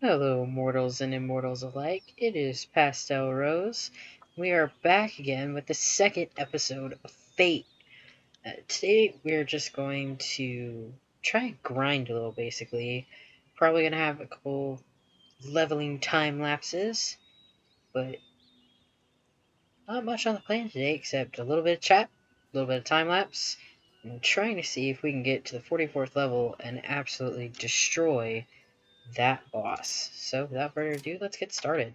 Hello, mortals and immortals alike. It is Pastel Rose. We are back again with the second episode of Fate. Today, we're just going to try and grind a little, basically. Probably going to have a couple leveling time lapses, but not much on the plan today except a little bit of chat, a little bit of time lapse, and trying to see if we can get to the 44th level and absolutely destroy that boss. So, without further ado, let's get started.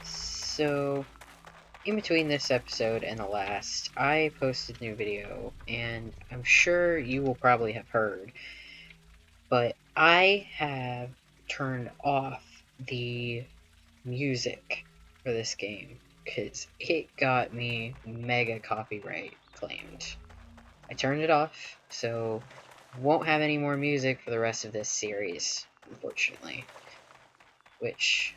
So, in between this episode and the last, I posted a new video, and I'm sure you will probably have heard, but I have turned off the music for this game, because it got me mega copyright claimed. I turned it off, so won't have any more music for the rest of this series, unfortunately, which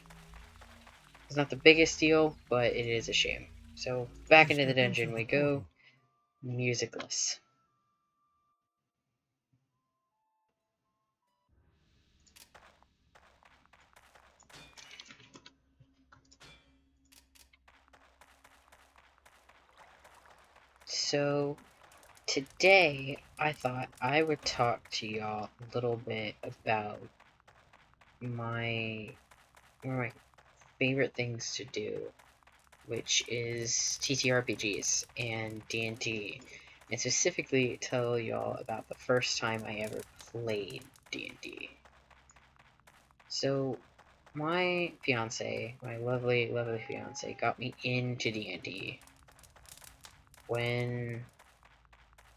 is not the biggest deal, but it is a shame. So, back into the dungeon we go, musicless. So, today I thought I would talk to y'all a little bit about one of my favorite things to do, which is TTRPGs and D&D, and specifically tell y'all about the first time I ever played D&D. So, my fiance, my lovely, lovely fiance, got me into D&D when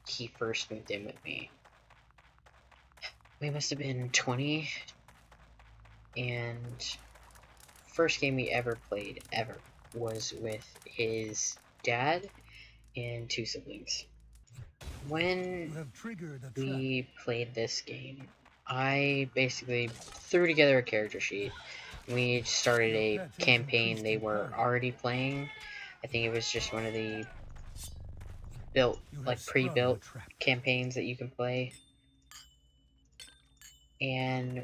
he first moved in with me. We must have been 20, and first game we ever played, was with his dad and two siblings. When we played this game, I basically threw together a character sheet. We started a campaign they were already playing. I think it was just one of the pre-built campaigns that you can play. And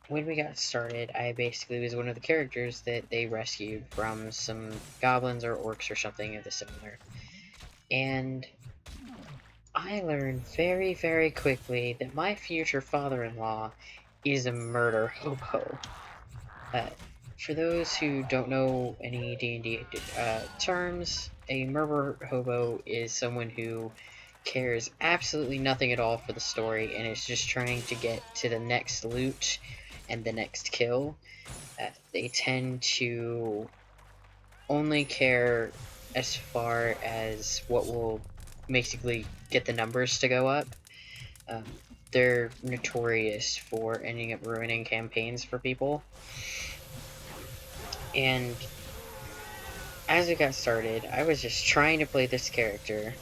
when we got started, I basically was one of the characters that they rescued from some goblins or orcs or something of the similar. And I learned very, very quickly that my future father-in-law is a murder hobo. For those who don't know any D&D terms, a murder hobo is someone who cares absolutely nothing at all for the story and is just trying to get to the next loot and the next kill. They tend to only care as far as what will basically get the numbers to go up. They're notorious for ending up ruining campaigns for people. And as it got started, I was just trying to play this character,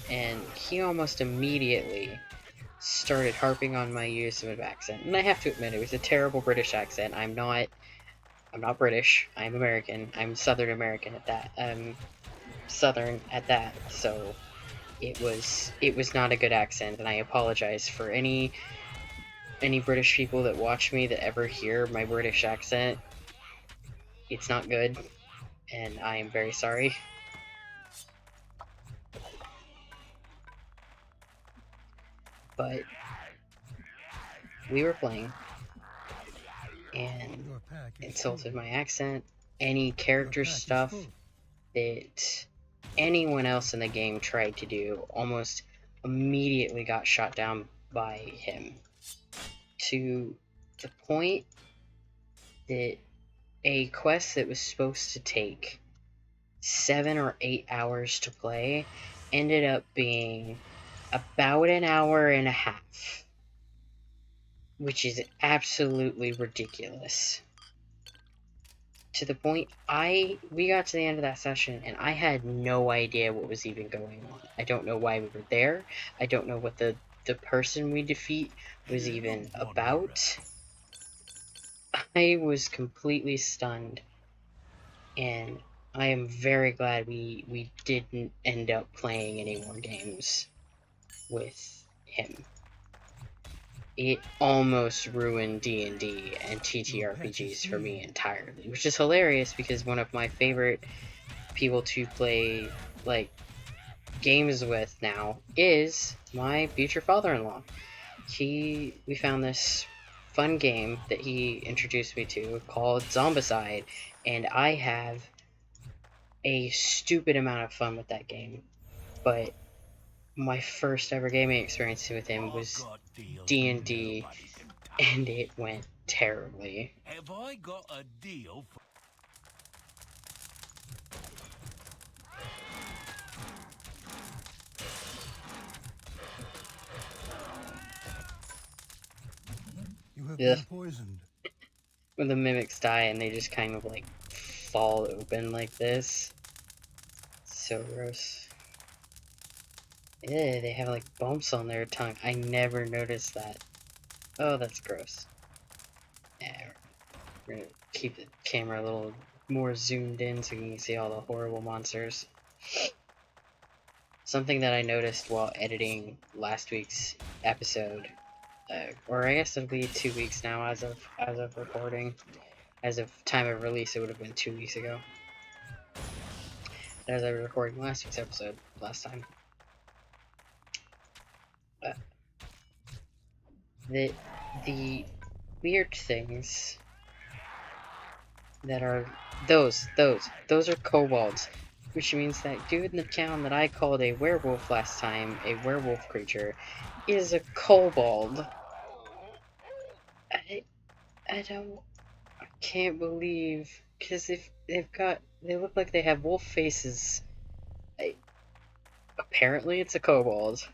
and he almost immediately started harping on my use of an accent. And I have to admit, it was a terrible British accent. I'm not British. I'm American. I'm Southern American at that. Southern at that. So it was not a good accent, and I apologize for any British people that watch me that ever hear my British accent. It's not good, and I am very sorry. But we were playing, and insulted my accent, any character stuff that anyone else in the game tried to do almost immediately got shot down by him, to the point that a quest that was supposed to take 7 or 8 hours to play ended up being about an hour and a half, which is absolutely ridiculous. To the point we got to the end of that session and I had no idea what was even going on. I don't know why we were there. I don't know what the person we defeat was even about. I was completely stunned, and I am very glad we didn't end up playing any more games with him. It almost ruined D&D and TTRPGs for me entirely, which is hilarious because one of my favorite people to play like games with now is my future father-in-law. We found this fun game that he introduced me to called Zombicide, and I have a stupid amount of fun with that game. But my first ever gaming experience with him was D&D, and it went terribly. Have I got a deal for... You have Ugh. been poisoned. When the mimics die and they just kind of like fall open like this. So gross. Ew, they have like bumps on their tongue. I never noticed that. Oh, that's gross. Yeah, we're gonna keep the camera a little more zoomed in so you can see all the horrible monsters. Something that I noticed while editing last week's episode, or I guess it'll be 2 weeks now as of recording. As of time of release, it would have been 2 weeks ago. As I was recording last week's episode last time. The weird things that are those are kobolds, which means that dude in the town that I called a werewolf last time, a werewolf creature, is a kobold. I can't believe, because if they look like they have wolf faces. Apparently it's a kobold.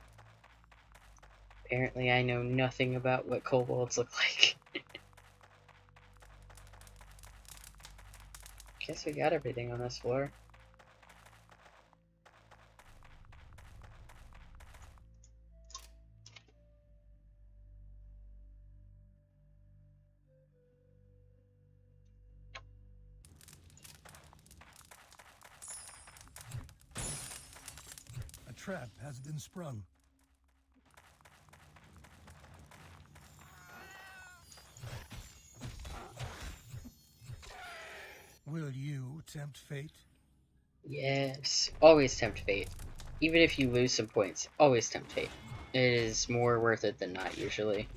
Apparently I know nothing about what kobolds look like. Guess we got everything on this floor. A trap has been sprung. Will you tempt fate? Yes, always tempt fate. Even if you lose some points, always tempt fate. It is more worth it than not, usually.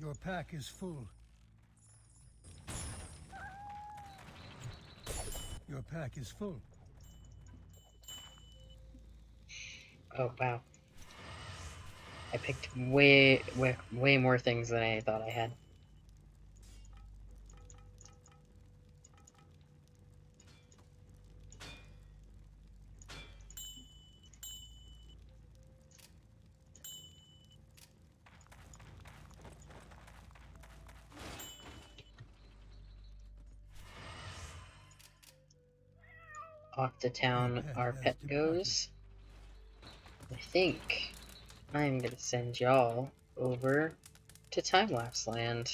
Your pack is full. Your pack is full. Oh, wow. I picked way more things than I thought I had. Off to town our pet goes. I think I'm gonna send y'all over to Time-Lapse Land.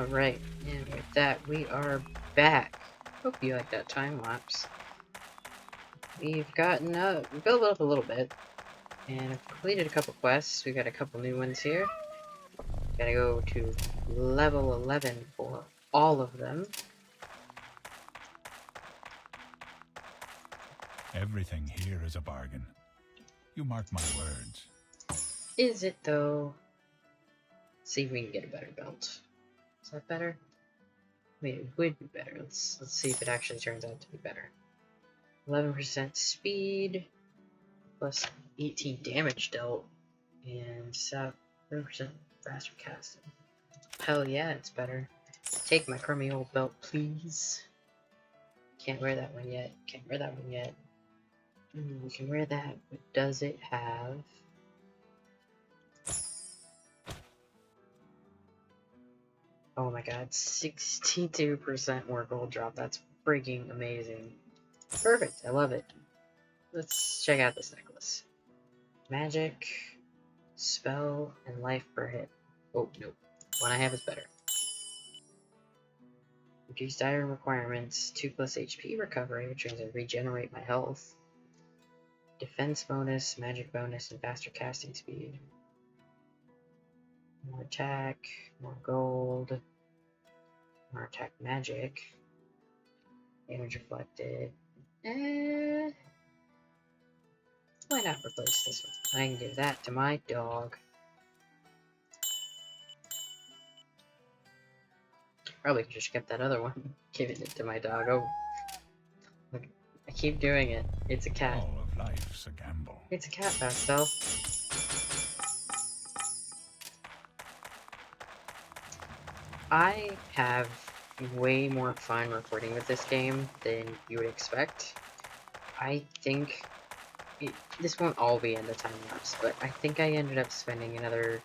Alright, and with that, we are back. Hope you like that time lapse. We've gotten up, we built up a little bit, and I've completed a couple quests. We got a couple new ones here. Gotta go to level 11 for all of them. Everything here is a bargain. You mark my words. Is it though? See if we can get a better belt. Is that better? I mean, it would be better. Let's see if it actually turns out to be better. 11% speed, plus 18 damage dealt, and 7% faster casting. Hell yeah, it's better. Take my crummy old belt, please. Can't wear that one yet. Can't wear that one yet. We can wear that, but does it have... Oh my god, 62% more gold drop. That's freaking amazing. Perfect, I love it. Let's check out this necklace. Magic, spell, and life per hit. Oh, nope. One I have is better. Reduced iron requirements, 2+ HP recovery, which means I regenerate my health. Defense bonus, magic bonus, and faster casting speed. More attack, more gold, more attack magic. Damage reflected. Why not replace this one? I can give that to my dog. Probably could just kept that other one, giving it to my dog. Oh, look, I keep doing it. It's a cat. All of life's a gamble. It's a cat, Pastel. I have way more fun recording with this game than you would expect. I think this won't all be in the time lapse, but I think I ended up spending another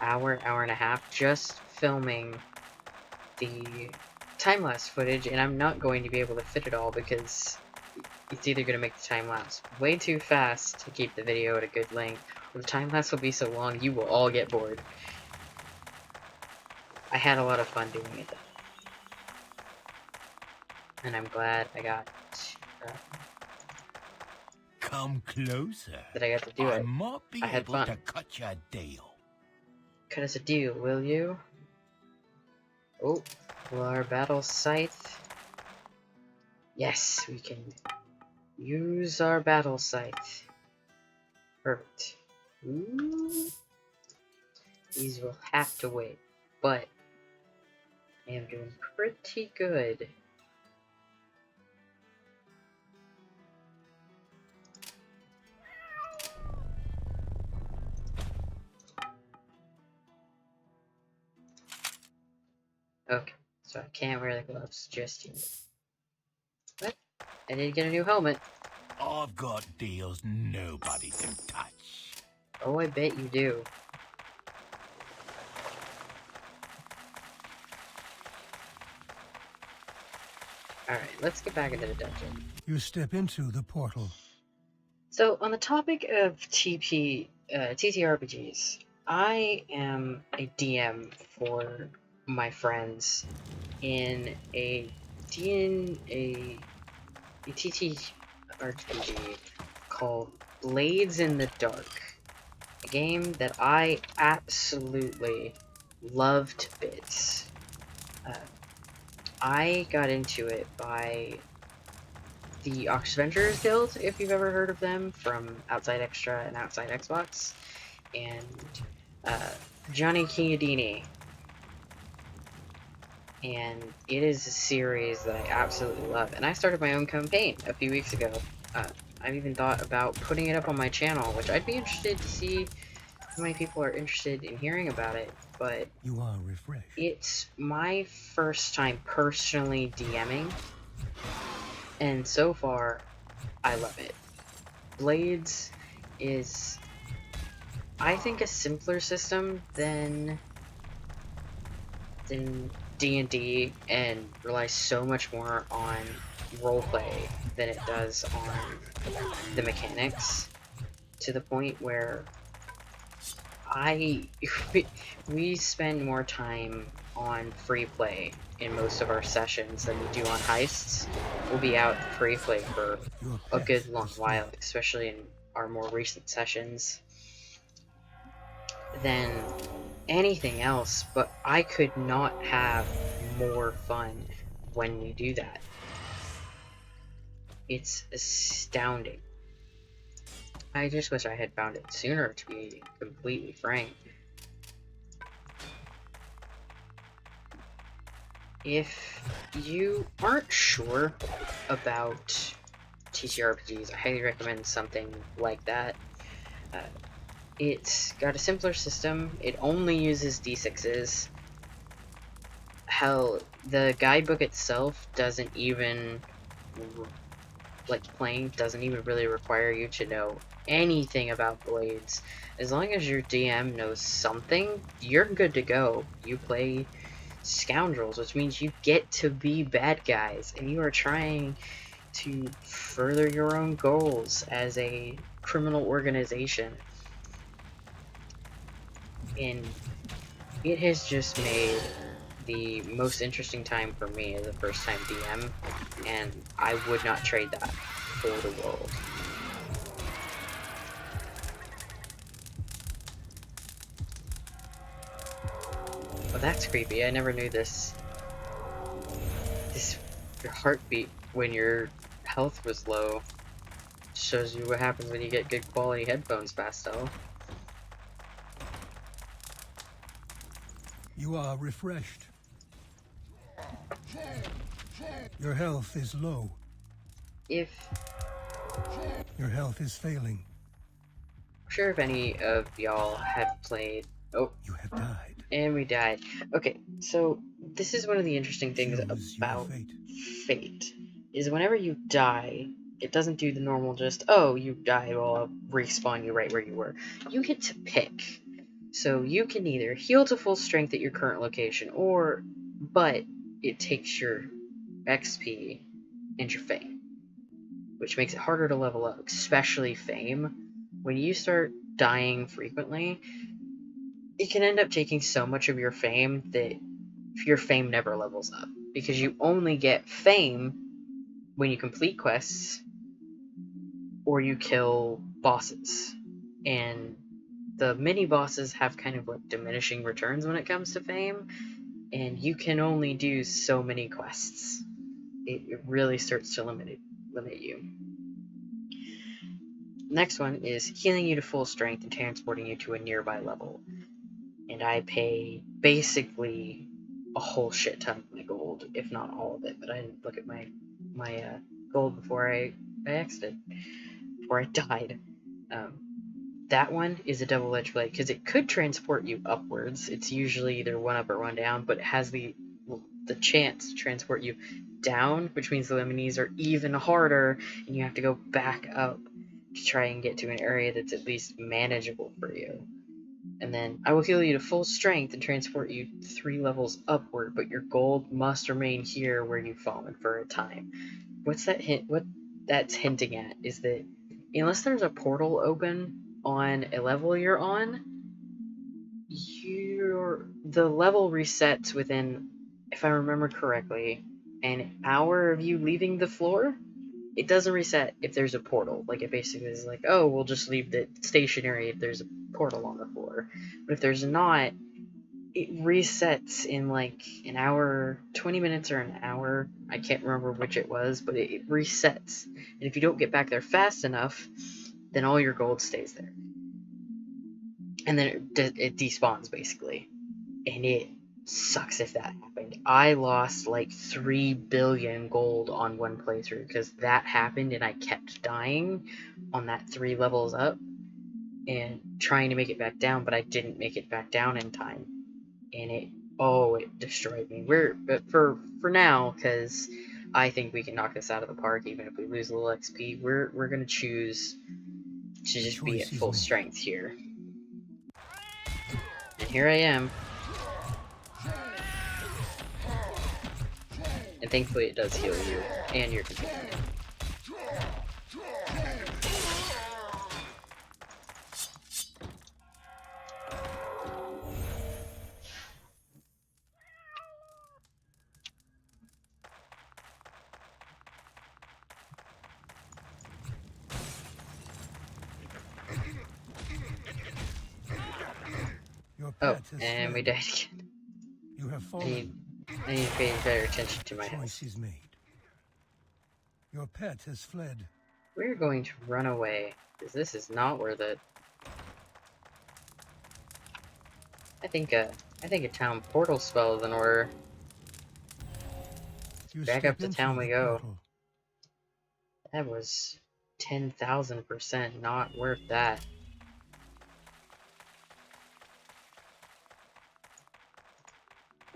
hour and a half just filming the time lapse footage, and I'm not going to be able to fit it all because it's either going to make the time lapse way too fast to keep the video at a good length, or the time lapse will be so long you will all get bored. I had a lot of fun doing it though, and I'm glad I got Come closer. that I got to do I it. might be I had able fun. to cut you a deal. Cut us a deal, will you? Oh, will our battle scythe? Yes, we can use our battle scythe. Perfect. Ooh. These will have to wait, but I am doing pretty good. Okay, so I can't wear the gloves just yet. But I did get a new helmet. I've got deals nobody can touch. Oh, I bet you do. Alright, let's get back into the dungeon. You step into the portal. So, on the topic of TTRPGs, I am a DM for my friends in a TTRPG called Blades in the Dark. A game that I absolutely love to bits. I got into it by the Oxventurers Guild, if you've ever heard of them, from Outside Extra and Outside Xbox, and Johnny Chiodini. And it is a series that I absolutely love. And I started my own campaign a few weeks ago. I've even thought about putting it up on my channel, which I'd be interested to see how many people are interested in hearing about it. But You are refreshed. it's my first time personally DMing, and so far, I love it. Blades is, I think, a simpler system than D&D, and relies so much more on roleplay than it does on the mechanics, to the point where we spend more time on free play in most of our sessions than we do on heists. We'll be out free play for Your a pet good long has while, fled. especially in our more recent sessions, than anything else, but I could not have more fun when we do that. It's astounding. I just wish I had found it sooner, to be completely frank. If you aren't sure about TTRPGs, I highly recommend something like that. Uh, it's got a simpler system, it only uses d6s. Hell, the guidebook itself doesn't even, like, playing doesn't even really require you to know anything about blades. As long as your DM knows something, you're good to go. You play scoundrels, which means you get to be bad guys, and you are trying to further your own goals as a criminal organization. And it has just made the most interesting time for me as a first time DM, and I would not trade that for the world. Oh, that's creepy. I never knew this. Your heartbeat when your health was low shows you what happens when you get good quality headphones, Pastel. You are refreshed. Your health is low. If Your health is failing. I'm sure if any of y'all had played. Oh, You have died. and we died. Okay, so this is one of the interesting things Choose your about fate. Fate, is whenever you die, it doesn't do the normal just, oh, you died, well, I'll respawn you right where you were. You get to pick. So you can either heal to full strength at your current location, but it takes your XP and your fame, which makes it harder to level up, especially fame. When you start dying frequently, it can end up taking so much of your fame that your fame never levels up, because you only get fame when you complete quests or you kill bosses. And the mini bosses have kind of like diminishing returns when it comes to fame, and you can only do so many quests. It really starts to limit you. Next one is healing you to full strength and transporting you to a nearby level. And I pay basically a whole shit ton of my gold, if not all of it. But I didn't look at my gold before I exited, before I died. That one is a double-edged blade because it could transport you upwards. It's usually either one up or one down, but it has the chance to transport you down, which means the enemies are even harder, and you have to go back up to try and get to an area that's at least manageable for you. And then I will heal you to full strength and transport you 3 levels upward, but your gold must remain here where you've fallen for a time. What's that hint? What that's hinting at is that unless there's a portal open on a level you're on, the level resets within, if I remember correctly, an hour of you leaving the floor. It doesn't reset if there's a portal. Like, it basically is like, oh, we'll just leave it stationary if there's a portal on the floor. But if there's not, it resets in like an hour, 20 minutes or an hour. I can't remember which it was, but it resets. And if you don't get back there fast enough, then all your gold stays there. And then it despawns, basically. And it sucks if that happened. I lost like 3 billion gold on one playthrough because that happened, and I kept dying on that 3 levels up and trying to make it back down, but I didn't make it back down in time. And it destroyed me. But for now, because I think we can knock this out of the park even if we lose a little XP, we're gonna choose to The just be at choice is full made. strength here. And here I am. And thankfully it does heal you and your companion. Your Oh, pet has and we fled. died again. You have I need, fallen. I need to pay better attention to A my choice health. is made. Your pet has fled. We're going to run away, because this is not worth it. I think a town portal spell is in order. You Back up step to into town we the go. portal. That was 10,000% not worth that.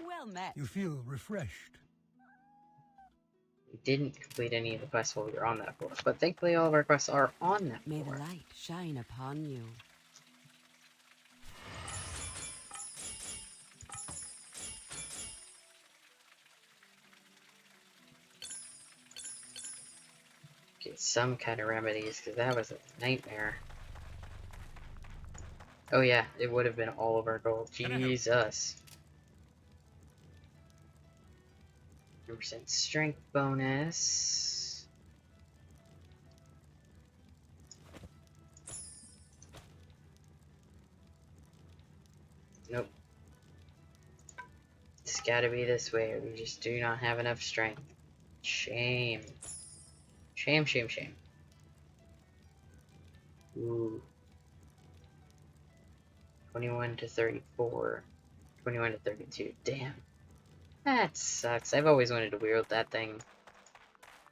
Well met. You feel refreshed. We didn't complete any of the quests while we were on that floor, but thankfully all of our quests are on that May the floor. light shine upon you. Get some kind of remedies, because that was a nightmare. Oh yeah, it would have been all of our gold. Can I help? Jesus. 100% strength bonus. Nope. It's gotta be this way. We just do not have enough strength. Shame. Shame, shame, shame. Ooh. 21 to 34. 21 to 32. Damn. That sucks. I've always wanted to wield that thing.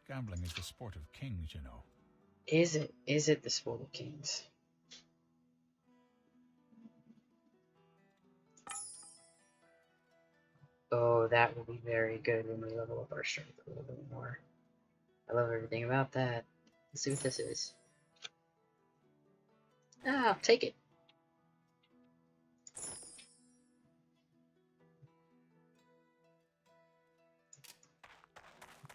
Gambling is the sport of kings, you know. Is it? Is it the Sport of Kings? Oh, that will be very good when we level up our strength a little bit more. I love everything about that. Let's see what this is. Ah, I'll take it.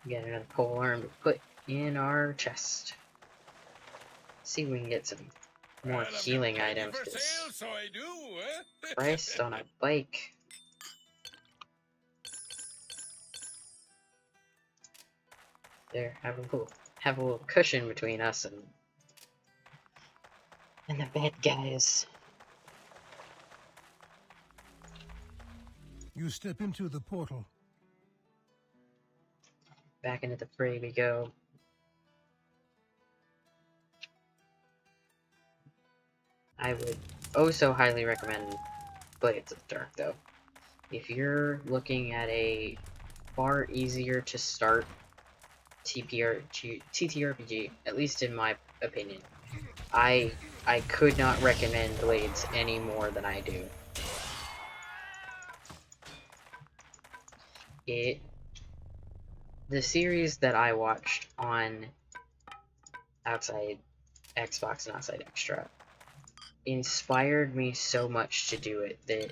We got another pole arm to put in our chest. See if we can get some more Well, I've got healing plenty items. for 'Cause sale, so I do, eh? Christ on a bike. There, have a little cushion between us and the bad guys. You step into the portal. Back into the fray we go. I would oh so highly recommend Blades of the Dark, though. If you're looking at a far easier to start TTRPG, at least in my opinion, I could not recommend Blades any more than I do. The series that I watched on Outside Xbox and Outside Extra inspired me so much to do it that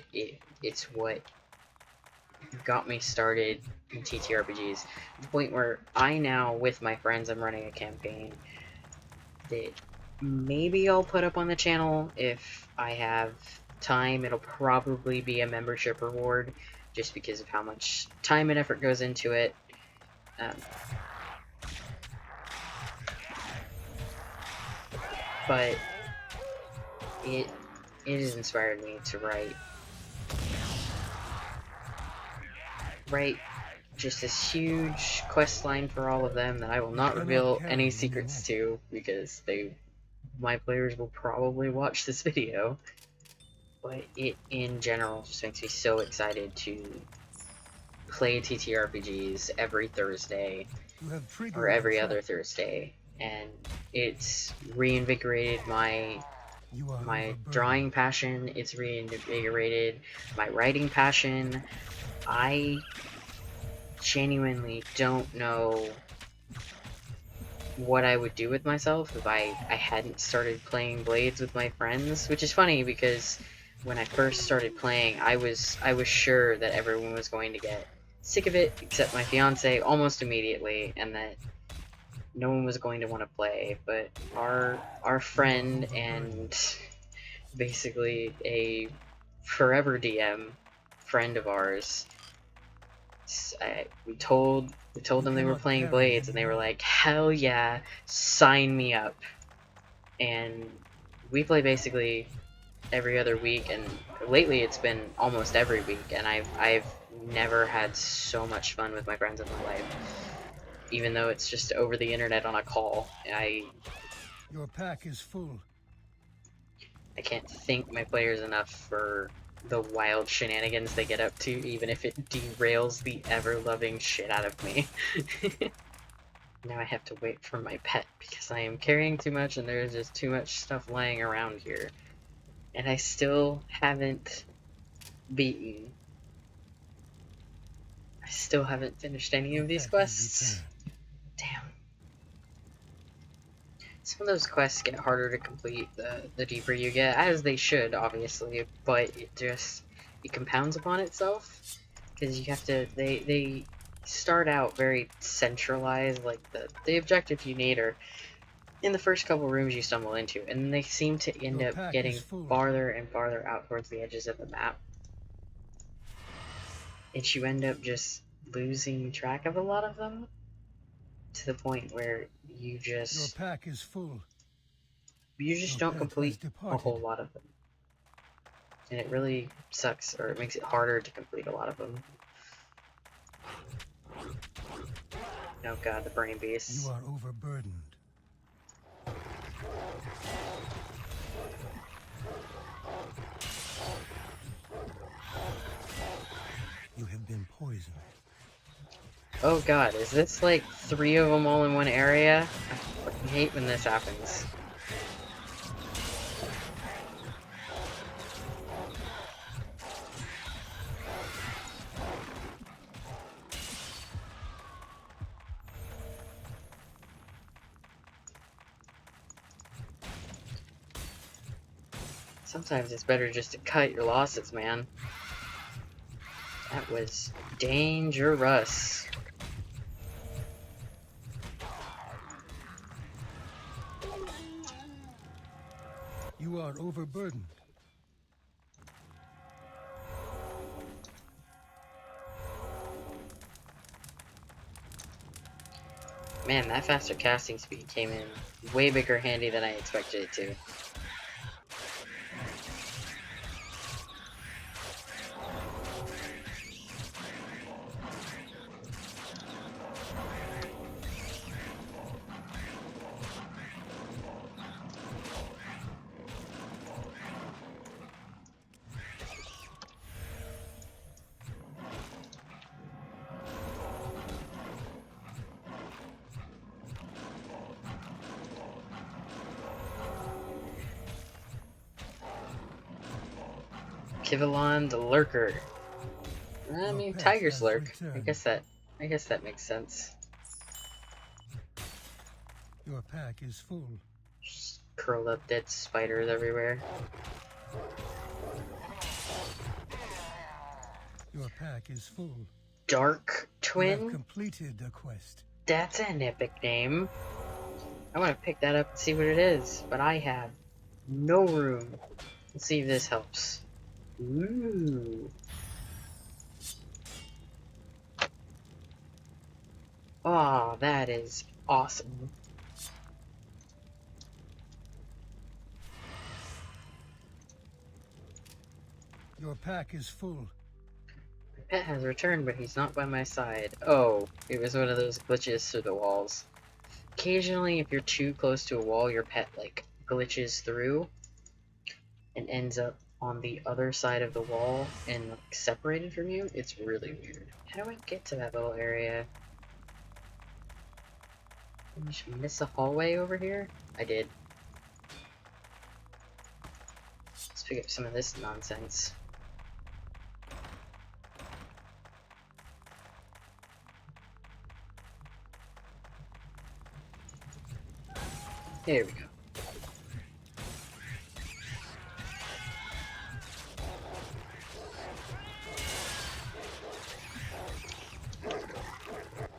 it's what got me started in TTRPGs. To the point where I now, with my friends, I'm running a campaign that maybe I'll put up on the channel if I have time. It'll probably be a membership reward, just because of how much time and effort goes into it. But it has inspired me to write just this huge quest line for all of them that I will not reveal any secrets to, because my players will probably watch this video. But it in general just makes me so excited to play TTRPGs every Thursday or every other Thursday, and it's reinvigorated my drawing passion. It's reinvigorated my writing passion. I genuinely don't know what I would do with myself if I hadn't started playing Blades with my friends, which is funny because when I first started playing, I was sure that everyone was going to get sick of it except my fiance almost immediately, and that no one was going to want to play. But our friend and basically a forever DM friend of ours, we told them they were playing Blades, and they were like, hell yeah, sign me up. And we play basically every other week, and lately it's been almost every week, and I've never had so much fun with my friends in my life. Even though it's just over the internet on a call, Your pack is full. I can't thank my players enough for the wild shenanigans they get up to, even if it derails the ever-loving shit out of me. Now I have to wait for my pet because I am carrying too much and there's just too much stuff laying around here. And I still haven't beaten. I still haven't finished any Your of these pet has quests. returned. Damn. Some of those quests get harder to complete the deeper you get, as they should, obviously, but it compounds upon itself, because you have to, they start out very centralized, like the objective you need are in the first couple rooms you stumble into, and they seem to end Your up pack is getting full. farther and farther out towards the edges of the map, and you end up just losing track of a lot of them, to the point where Your pack is full. you just Your don't pet has complete a departed. whole lot of them. And it really sucks, or it makes it harder to complete a lot of them. Oh god, the brain You beasts. are overburdened. You have been poisoned. Oh god, is this like 3 of them all in one area? I fucking hate when this happens. Sometimes it's better just to cut your losses, man. That was dangerous. You are overburdened. Man, that faster casting speed came in way bigger handy than I expected it to. Kivalon the Lurker. I Your mean, pet tigers has lurk. I returned. guess that makes sense. Your pack is full. Just curled up dead spiders everywhere. Your pack is full. Dark You have Twin? completed the quest. That's an epic name. I want to pick that up and see what it is, but I have no room. Let's see if this helps. Ooh. Oh, that is awesome. Your pack is full. My pet has returned, but he's not by my side. Oh, it was one of those glitches through the walls. Occasionally, if you're too close to a wall, your pet, like, glitches through and ends up on the other side of the wall and, like, separated from you. It's really weird. How do I get to that little area? Did I just miss a hallway over here? I did. Let's pick up some of this nonsense. There we go.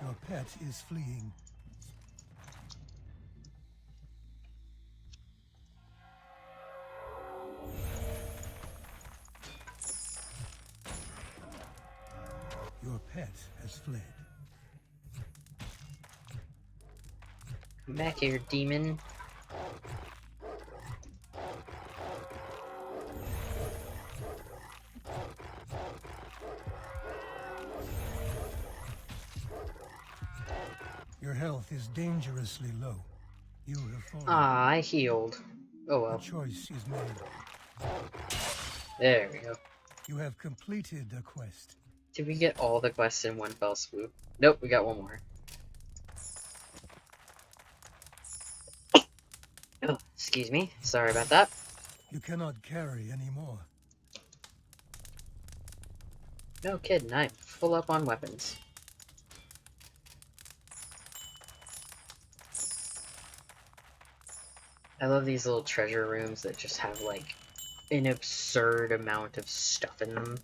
Your pet is fleeing. Your pet has fled. Come back here, demon. Your health is dangerously low. You have fallen. Ah, I healed. Oh A well. choice is made. There we go. You have completed a quest. Did we get all the quests in one fell swoop? Nope, we got one more. Oh, excuse me. Sorry about that. You cannot carry anymore. No kidding, I'm full up on weapons. I love these little treasure rooms that just have, like, an absurd amount of stuff in them.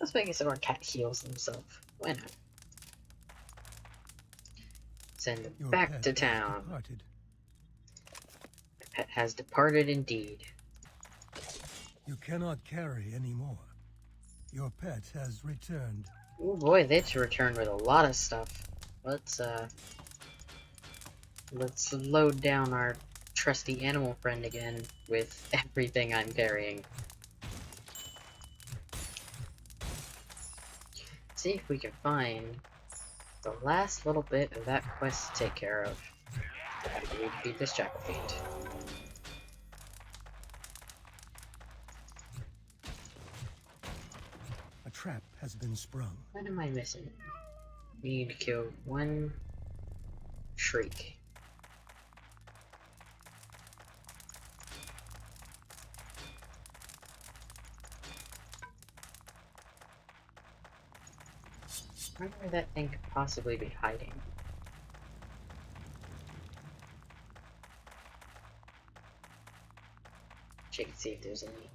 Let's make it so our cat heals himself. Why not? Send him Your back pet to has town. departed. My pet has departed indeed. You cannot carry anymore. Your pet has returned. Oh boy, they just returned with a lot of stuff. Let's load down our trusty animal friend again with everything I'm carrying. See if we can find the last little bit of that quest to take care of. I need to beat this jackal fiend. A trap has been sprung. What am I missing? We need to kill one shriek. I wonder where that thing could possibly be hiding. Check and see if there's any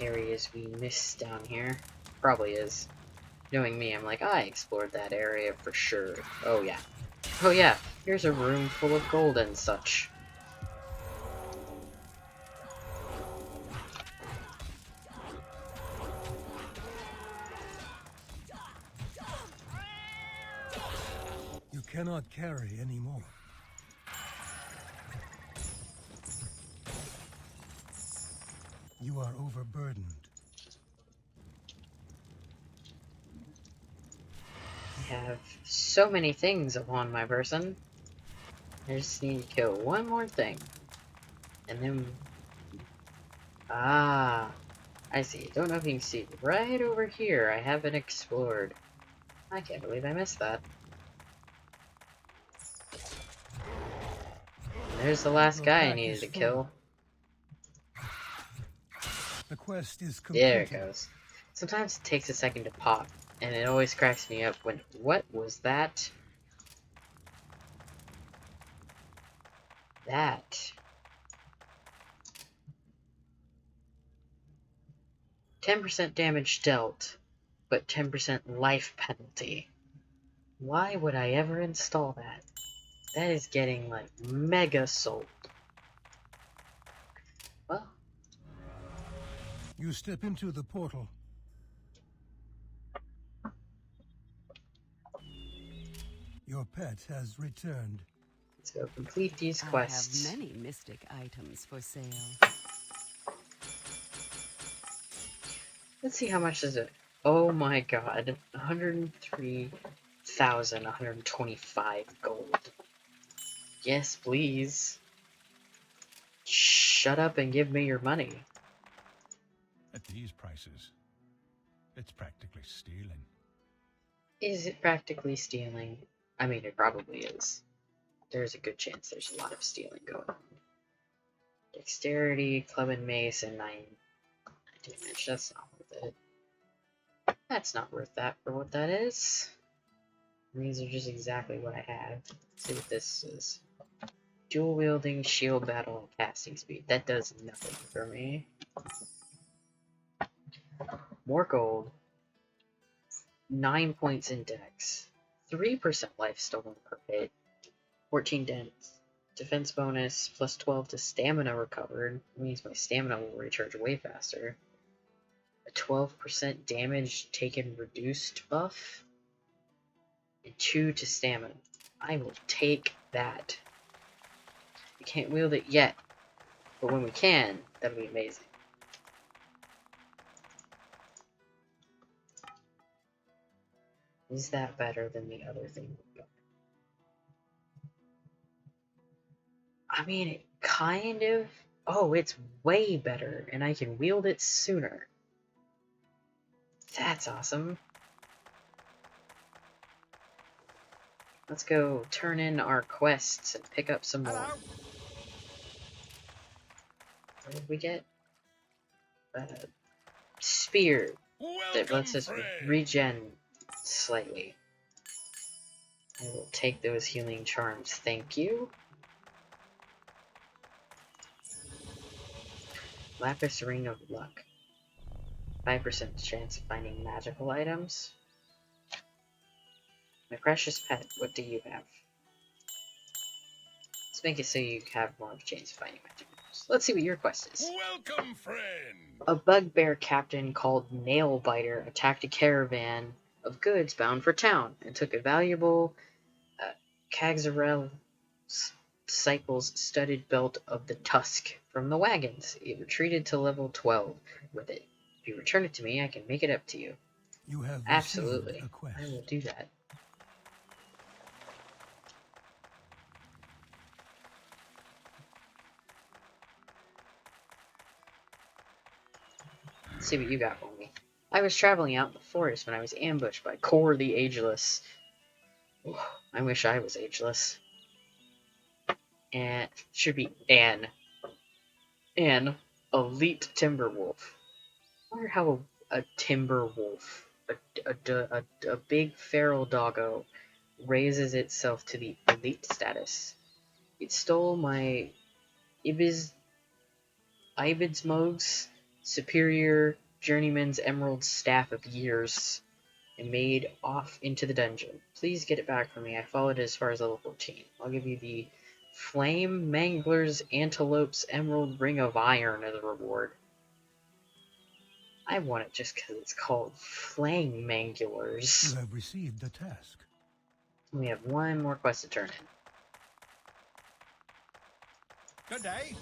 areas we missed down here. Probably is. Knowing me, I'm like, I explored that area for sure. Oh yeah. Oh yeah, here's a room full of gold and such. You cannot carry anymore. You are overburdened. I have so many things upon my person. I just need to kill one more thing. And then... Ah, I see. Don't know if you can see. Right over here, I haven't explored. I can't believe I missed that. And there's the last Your guy I pack needed is to full. kill. The quest is There completed. it goes. Sometimes it takes a second to pop, and it always cracks me up when... What was that? That... 10% damage dealt, but 10% life penalty. Why would I ever install that? That is getting, like, mega sold. Well, You step into the portal. Your pet has returned. let's go complete these I have quests. many mystic items for sale. Let's see how much is it. Oh my god. 103,125 gold. Yes, please. Shut up and give me your money. At these prices, it's practically stealing. Is it practically stealing? I mean, it probably is. There's a good chance there's a lot of stealing going on. Dexterity, club and mace, and 9 damage. That's not worth it. That's not worth that for what that is. These are just exactly what I have. Let's see what this is. Dual wielding, shield battle, and casting speed. That does nothing for me. More gold. 9 points in dex. 3% life stolen per hit. 14 defense bonus, plus 12 to stamina recovered. It means my stamina will recharge way faster. A 12% damage taken reduced buff. And 2 to stamina. I will take that. We can't wield it yet, but when we can, that'll be amazing. Is that better than the other thing? I mean, it kind of. Oh, it's way better, and I can wield it sooner. That's awesome. Let's go turn in our quests and pick up some more. Hello. What did we get? Spear that lets Welcome, us friend. regen slightly. I will take those healing charms, thank you. Lapis Ring of Luck. 5% chance of finding magical items. My precious pet, what do you have? Let's make it so you have more of a chance of finding magical items. Let's see what your quest is. Welcome, friend. A bugbear captain called Nailbiter attacked a caravan of goods bound for town and took a valuable Kagzarel Cycles studded belt of the tusk from the wagons. It retreated to level 12 with it. If you return it to me, I can make it up to you. You have received Absolutely. a quest. I will do that. Let's see what you got for me. I was traveling out in the forest when I was ambushed by Kor the Ageless. I wish I was ageless. And should be An elite timber wolf. I wonder how a timber wolf, a big feral doggo, raises itself to the elite status. It stole my Ibidsmog's superior journeyman's emerald staff of years and made off into the dungeon. Please get it back for me. I followed it as far as level 14. I'll give you the Flame Mangler's Antelope's Emerald Ring of Iron as a reward. I want it just because it's called Flame Manglers. You have received a task. We have one more quest to turn in. Good day.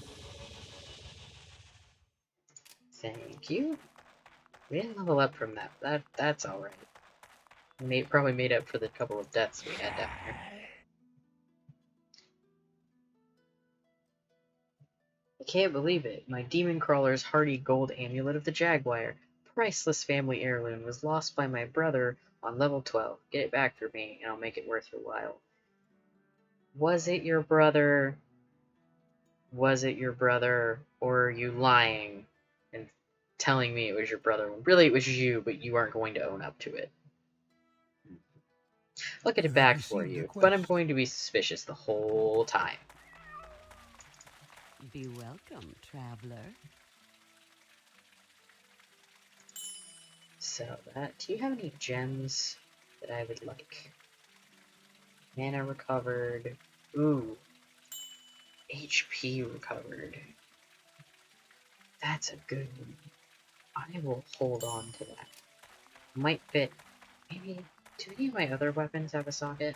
Thank you. We didn't level up from that. That's alright. Probably made up for the couple of deaths we had down here. I can't believe it. My Demon Crawler's hardy gold amulet of the Jaguar, priceless family heirloom, was lost by my brother on level 12. Get it back for me, and I'll make it worth your while. Was it your brother? Was it your brother? Or are you lying and telling me it was your brother when really it was you, but you aren't going to own up to it? I'll get it back for you, but I'm going to be suspicious the whole time. Be welcome, traveler. So do you have any gems that I would like? Mana recovered. Ooh. HP recovered. That's a good one. I will hold on to that. Might fit. Maybe. Do any of my other weapons have a socket?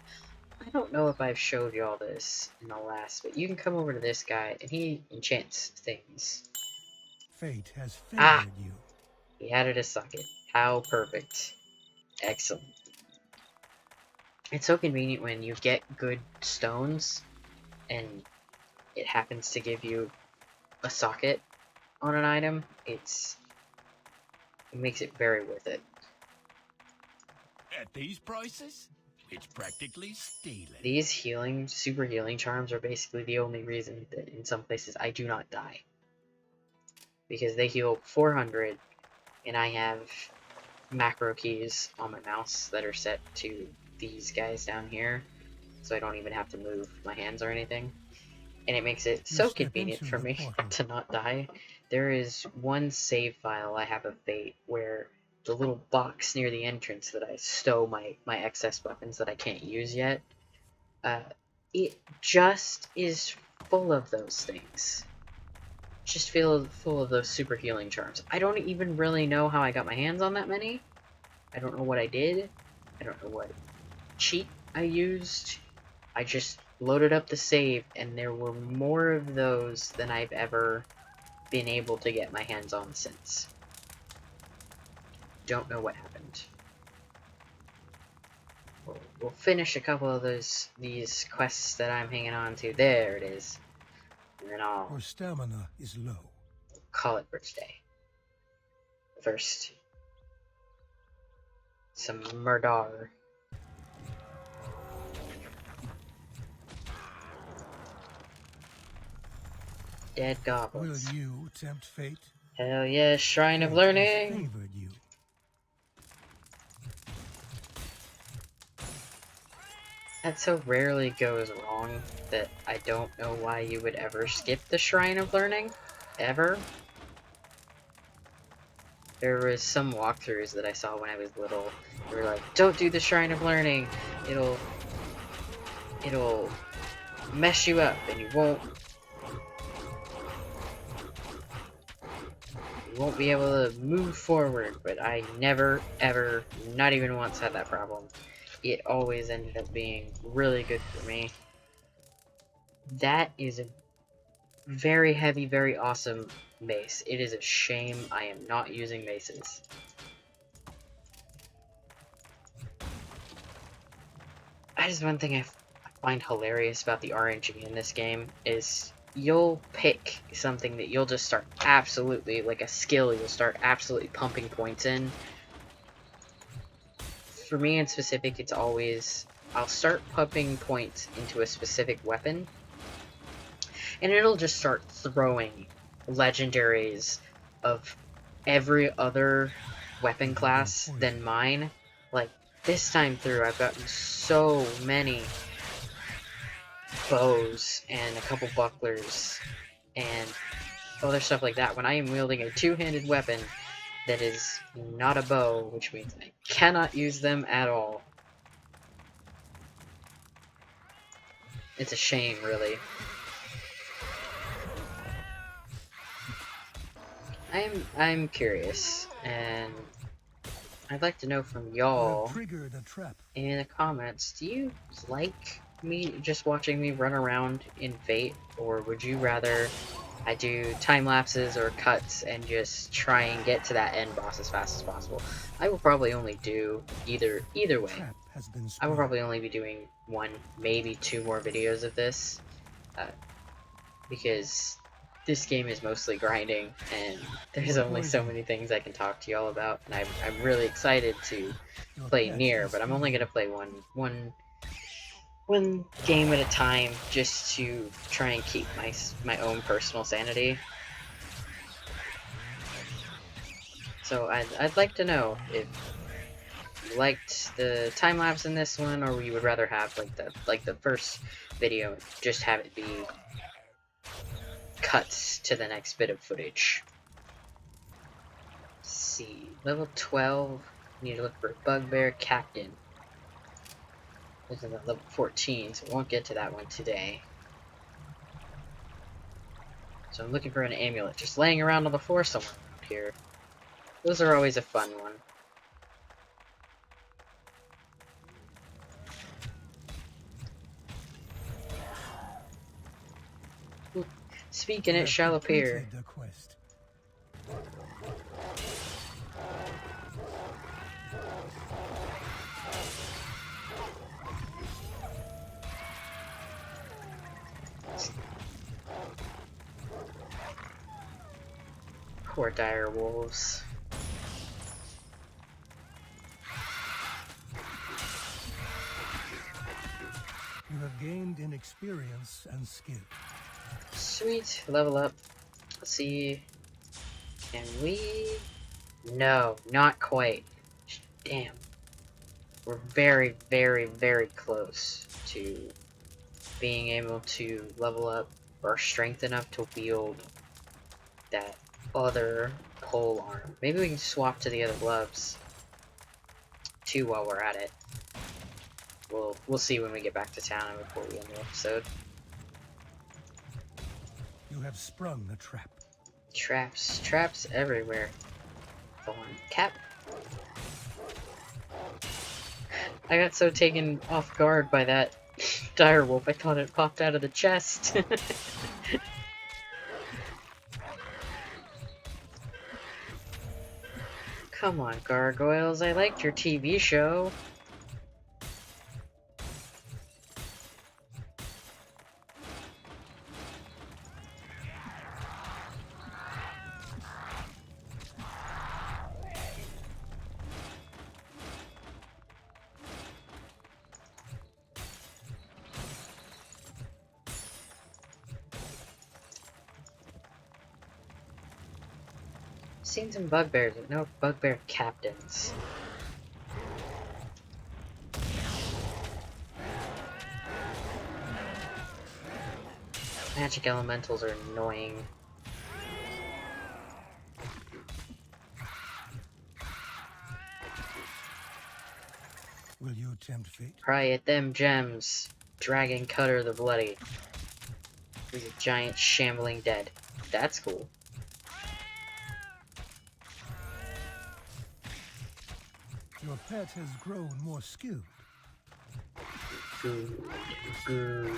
I don't know if I've showed y'all this in the last, but you can come over to this guy and he enchants things. Fate has favored you. He added a socket. How perfect. Excellent. It's so convenient when you get good stones and it happens to give you a socket on an item. It makes it very worth it. At these prices, it's practically stealing. These super healing charms are basically the only reason that in some places I do not die. Because they heal 400, and I have macro keys on my mouse that are set to these guys down here, so I don't even have to move my hands or anything. And it makes it so convenient for me to not die. There is one save file I have of Fate where the little box near the entrance that I stow my excess weapons that I can't use yet, it just is full of those things. Just full of those super healing charms. I don't even really know how I got my hands on that many. I don't know what I did. I don't know what cheat I used. I just loaded up the save, and there were more of those than I've ever been able to get my hands on since. Don't know what happened. we'll finish a couple of these quests that I'm hanging on to. There it is. And then I'll Your stamina is low. call it for today. First, some murder. Dead Will goblins. you tempt fate? Hell yeah, Shrine of Fate has Learning! favored you. That so rarely goes wrong that I don't know why you would ever skip the Shrine of Learning. Ever. There was some walkthroughs that I saw when I was little. They were like, don't do the Shrine of Learning. It'll mess you up and you won't be able to move forward. But I never, ever, not even once had that problem. It always ended up being really good for me. That is a very heavy, very awesome mace. It is a shame I am not using maces. That is one thing I find hilarious about the RNG in this game is you'll pick something that you'll just start absolutely, like a skill, you'll start absolutely pumping points in. For me in specific, it's always, I'll start pumping points into a specific weapon, and it'll just start throwing legendaries of every other weapon class than mine. Like, this time through, I've gotten so many bows and a couple bucklers and other stuff like that when I am wielding a two-handed weapon that is not a bow, which means I cannot use them at all. It's a shame, really. I'm curious, and I'd like to know from You have y'all triggered a trap. in the comments, do you like me just watching me run around in Fate, or would you rather I do time lapses or cuts and just try and get to that end boss as fast as possible? I will probably only do either way. Trap has been I will sprung. probably only be doing one, maybe two more videos of this, because this game is mostly grinding, and there's only so many things I can talk to y'all about, and I'm really excited to Your play pet Nier, is but I'm only fleeing. gonna play one game at a time, just to try and keep my own personal sanity. So I'd like to know if you liked the time lapse in this one, or you would rather have like the first video, just have it be cuts to the next bit of footage. Let's see, level 12. Need to look for Bugbear Captain. This is at level 14, so we won't get to that one today. So I'm looking for an amulet, just laying around on the floor somewhere around here. Those are always a fun one. Ooh, speaking, You it have shall appear. completed the quest. Poor dire wolves. You have gained in experience and skill. Sweet, level up. Let's see. Can we? No, not quite. Damn. We're very, very, very close to being able to level up our strength enough to wield that other pole arm. Maybe we can swap to the other gloves too while we're at it. We'll see when we get back to town and before we end the episode. You have sprung a trap. Traps everywhere. Thorn cap. I got so taken off guard by that direwolf, I thought it popped out of the chest. Come on, gargoyles, I liked your TV show. Seen some bugbears, but no bugbear captains. Magic elementals are annoying. Will you tempt fate? Pry at them gems. Dragon Cutter the Bloody. He's a giant shambling dead. That's cool. Your pet has grown more skilled. Good. Good.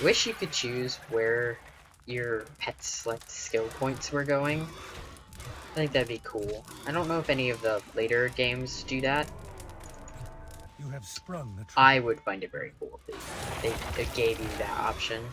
Wish you could choose where your pet's select skill points were going. I think that'd be cool. I don't know if any of the later games do that. You have sprung the trap. I would find it very cool if they gave you that option.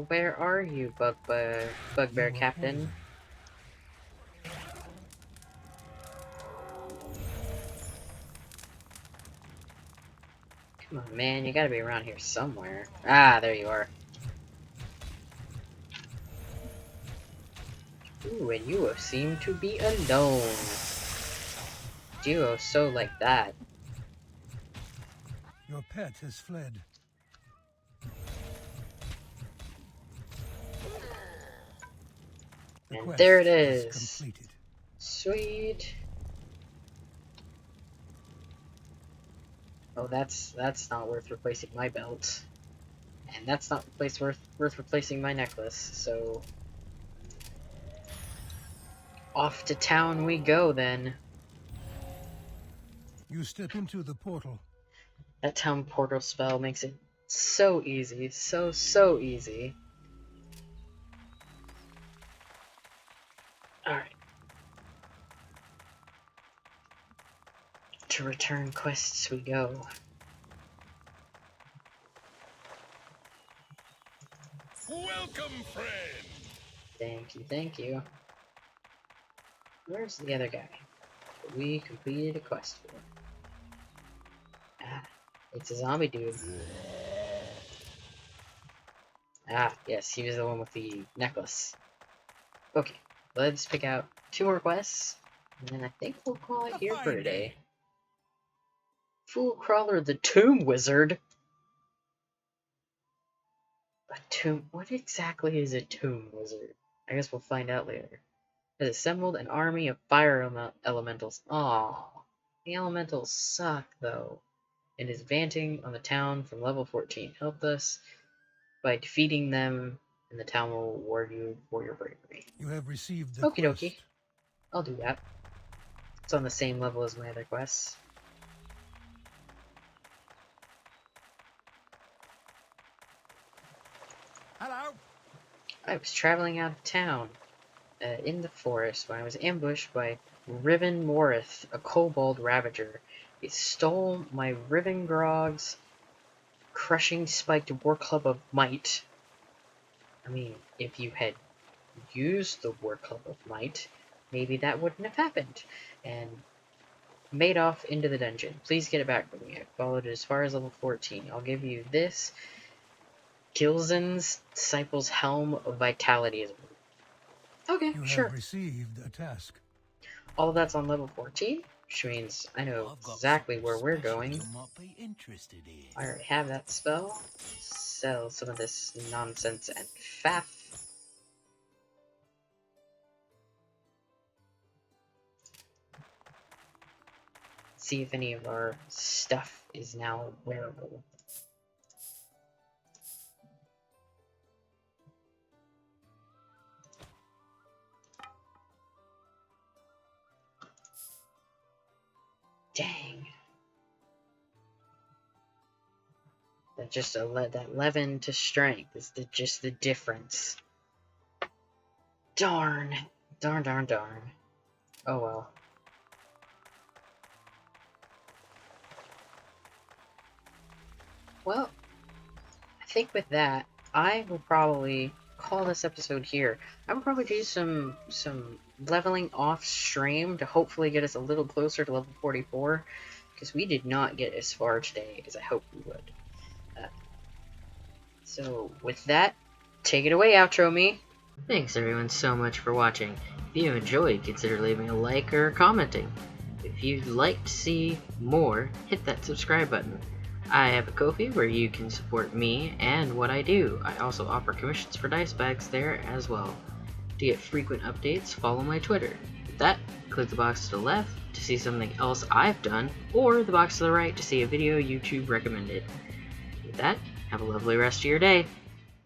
Where are you, Bugbear You are Captain? Come on, man, you gotta be around here somewhere. Ah, there you are. Ooh, and you seem to be alone. Duo so like that. Your pet has fled. The And quest there it is. completed. Sweet. Oh, that's not worth replacing my belt. And that's not worth replacing my necklace, so off to town we go then. You step into the portal. That town portal spell makes it so easy, so easy. Alright. To return quests we go. Welcome, friend. Thank you, thank you. Where's the other guy that we completed a quest for? Ah, it's a zombie dude. Ah, yes, he was the one with the necklace. Okay, let's pick out 2 more quests, and then I think we'll call it here for today. Fool Crawler the Tomb Wizard? A tomb? What exactly is a tomb wizard? I guess we'll find out later. Has assembled an army of fire elementals. Aww. The elementals suck, though. And is vanting on the town from level 14. Help us by defeating them, and the town will reward you for your bravery. You have received the Okie quest. dokie. I'll do that. It's on the same level as my other quests. Hello. I was traveling out of town, in the forest, when I was ambushed by Riven Morith, a kobold ravager. He stole my Riven Grog's crushing spiked war club of might. I mean, if you had used the war club of might, maybe that wouldn't have happened. And made off into the dungeon. Please get it back for me. I followed it as far as level 14. I'll give you this. Gilzen's Disciple's Helm of Vitality. Okay, You sure. have received a task. All that's on level 14, which means I know exactly where we're going. You might be interested in. I already have that spell. Sell some of this nonsense and faff. See if any of our stuff is now wearable. Dang. That just that 11 to strength is just the difference. Darn. Darn, darn, darn. Oh well. well, I think with that, I will probably call this episode here. I will probably do some leveling off stream to hopefully get us a little closer to level 44, because we did not get as far today as I hoped we would. So with that, take it away, outro me. Thanks everyone so much for watching. If you enjoyed, consider leaving a like or commenting. If you'd like to see more, hit that subscribe button. I have a Ko-fi where you can support me and what I do. I also offer commissions for dice bags there as well. To get frequent updates, follow my Twitter. With that, click the box to the left to see something else I've done, or the box to the right to see a video YouTube recommended. With that, have a lovely rest of your day.